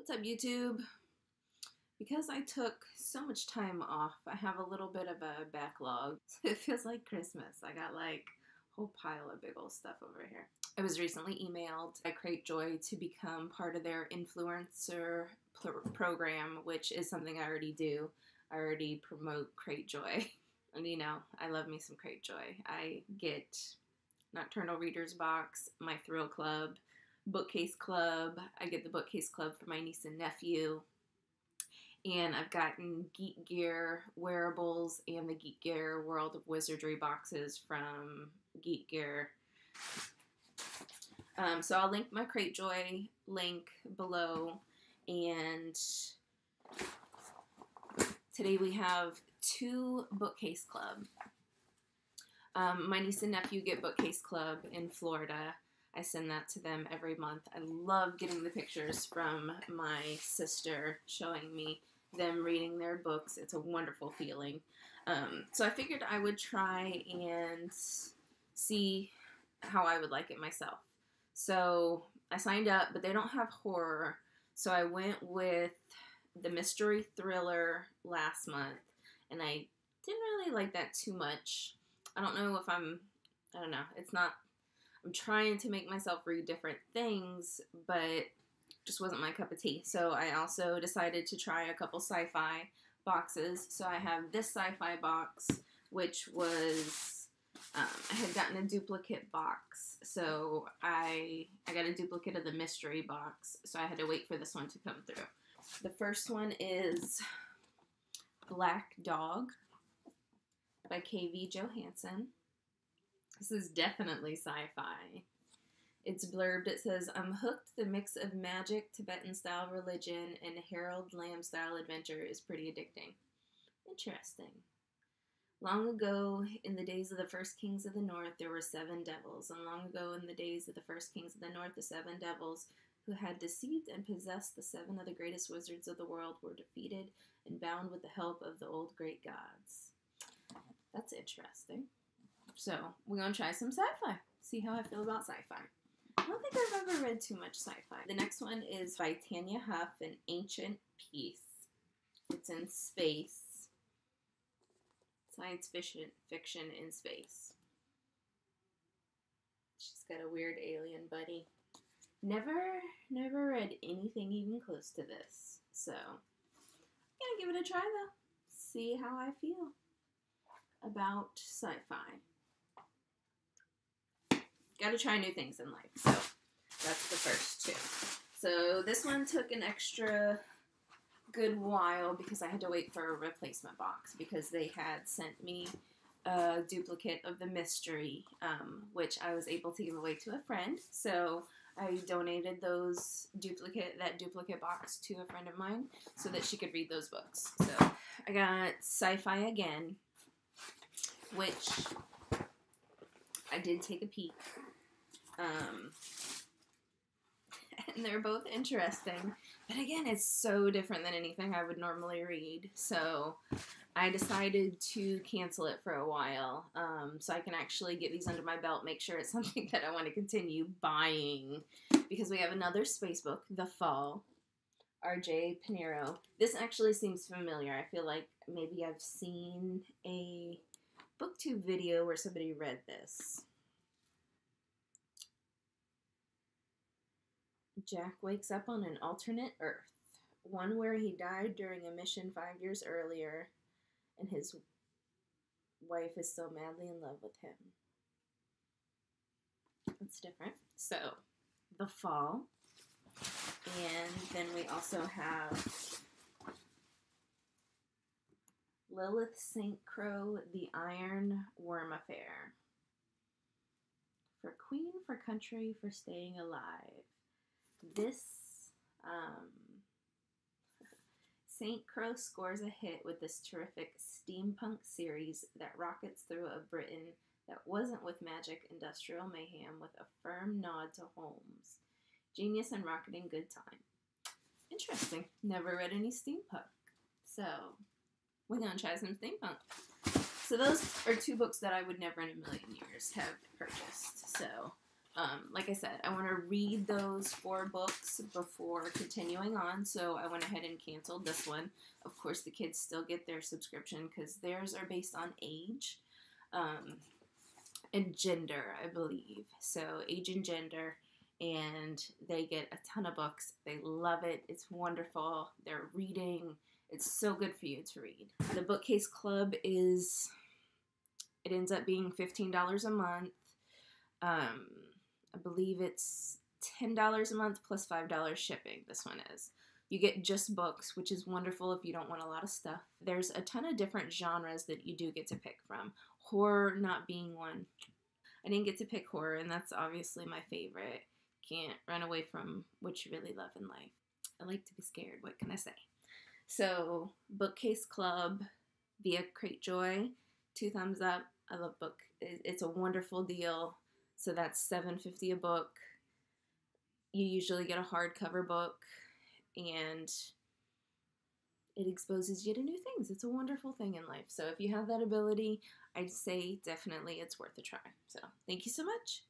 What's up, YouTube? Because I took so much time off, I have a little bit of a backlog. It feels like Christmas. I got like a whole pile of big old stuff over here. I was recently emailed by Cratejoy to become part of their influencer program, which is something I already do. I already promote Cratejoy. And you know, I love me some Cratejoy. I get Nocturnal Readers Box, my Thrill Club, Bookcase Club. I get the Bookcase Club for my niece and nephew. And I've gotten Geek Gear wearables and the Geek Gear World of Wizardry boxes from Geek Gear. So I'll link my Cratejoy link below. And today we have 2 Bookcase Club. My niece and nephew get Bookcase Club in Florida. I send that to them every month. I love getting the pictures from my sister showing me them reading their books. It's a wonderful feeling. So I figured I would try and see how I would like it myself. So I signed up, but they don't have horror. So I went with the mystery thriller last month, and I didn't really like that too much. I don't know if I don't know. I'm trying to make myself read different things, but just wasn't my cup of tea. So I also decided to try a couple sci-fi boxes. So I have this sci-fi box, which was, I had gotten a duplicate box. So I got a duplicate of the mystery box. So I had to wait for this one to come through. The first one is Black Dog by K.V. Johansson. This is definitely sci-fi. It's blurbed. It says, I'm hooked. The mix of magic, Tibetan-style religion, and Harold Lamb-style adventure is pretty addicting. Interesting. Long ago, in the days of the first kings of the north, there were 7 devils. And long ago, in the days of the first kings of the north, the 7 devils who had deceived and possessed the 7 of the greatest wizards of the world were defeated and bound with the help of the old great gods. That's interesting. So, we're going to try some sci-fi. See how I feel about sci-fi. I don't think I've ever read too much sci-fi. The next one is by Tanya Huff, An Ancient Peace. It's in space. Science fiction in space. She's got a weird alien buddy. Never read anything even close to this. So, I'm going to give it a try though. See how I feel about sci-fi. Gotta try new things in life. So that's the first 2. So this one took an extra good while because I had to wait for a replacement box because they had sent me a duplicate of the mystery, which I was able to give away to a friend. So I donated that duplicate box to a friend of mine so that she could read those books. So I got Sci-Fi again, which I did take a peek. And they're both interesting. But again, it's so different than anything I would normally read. So I decided to cancel it for a while. So I can actually get these under my belt, make sure it's something that I want to continue buying. Because we have another space book, The Fall, R.J. Pinero. This actually seems familiar. I feel like maybe I've seen a BookTube video where somebody read this. Jack wakes up on an alternate Earth, one where he died during a mission 5 years earlier, and his wife is still madly in love with him. That's different. So, The Fall. And then we also have Lilith St. Crow, The Iron Worm Affair. For queen, for country, for staying alive. This, St. Crow scores a hit with this terrific steampunk series that rockets through a Britain that wasn't with magic industrial mayhem with a firm nod to Holmes. Genius and rocketing good time. Interesting. Never read any steampunk. So, we're going to try some steampunk. So those are 2 books that I would never in a million years have purchased. So, Like I said, I want to read those 4 books before continuing on, so I went ahead and canceled this one. Of course, the kids still get their subscription because theirs are based on age and gender, I believe. So age and gender, and they get a ton of books. They love it. It's wonderful. They're reading. It's so good for you to read. The Bookcase Club it ends up being $15 a month. I believe it's $10 a month plus $5 shipping. This one is. You get just books, which is wonderful if you don't want a lot of stuff. There's a ton of different genres that you do get to pick from. Horror not being one. I didn't get to pick horror, and that's obviously my favorite. Can't run away from what you really love in life. I like to be scared. What can I say? So, Bookcase Club via Crate Joy, 2 thumbs up. I love book. It's a wonderful deal. So that's $7.50 a book. You usually get a hardcover book, and it exposes you to new things. It's a wonderful thing in life. So if you have that ability, I'd say definitely it's worth a try. So thank you so much.